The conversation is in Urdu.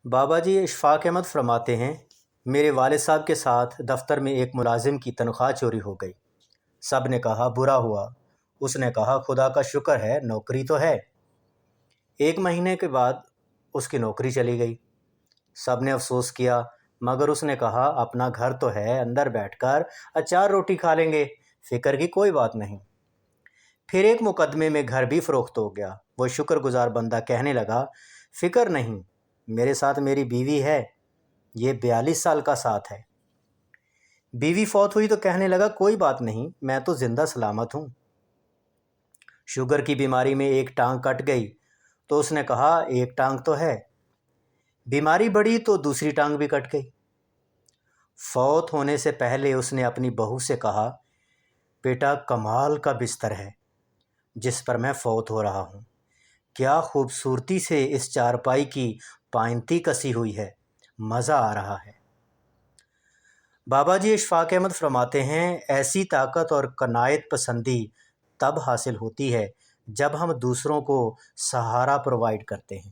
بابا جی اشفاق احمد فرماتے ہیں، میرے والد صاحب کے ساتھ دفتر میں ایک ملازم کی تنخواہ چوری ہو گئی۔ سب نے کہا برا ہوا۔ اس نے کہا خدا کا شکر ہے نوکری تو ہے۔ 1 مہینے کے بعد اس کی نوکری چلی گئی۔ سب نے افسوس کیا، مگر اس نے کہا اپنا گھر تو ہے، اندر بیٹھ کر اچار روٹی کھا لیں گے، فکر کی کوئی بات نہیں۔ پھر ایک مقدمے میں گھر بھی فروخت ہو گیا۔ وہ شکر گزار بندہ کہنے لگا، فکر نہیں، میرے ساتھ میری بیوی ہے، یہ 42 سال کا ساتھ ہے۔ بیوی فوت ہوئی تو کہنے لگا کوئی بات نہیں، میں تو زندہ سلامت ہوں۔ شوگر کی بیماری میں ایک ٹانگ کٹ گئی تو اس نے کہا ایک ٹانگ تو ہے۔ بیماری بڑھی تو دوسری ٹانگ بھی کٹ گئی۔ فوت ہونے سے پہلے اس نے اپنی بہو سے کہا، بیٹا کمال کا بستر ہے جس پر میں فوت ہو رہا ہوں، کیا خوبصورتی سے اس چارپائی کی پائنتی کسی ہوئی ہے، مزہ آ رہا ہے۔ بابا جی اشفاق احمد فرماتے ہیں، ایسی طاقت اور قناعت پسندی تب حاصل ہوتی ہے جب ہم دوسروں کو سہارا پرووائیڈ کرتے ہیں۔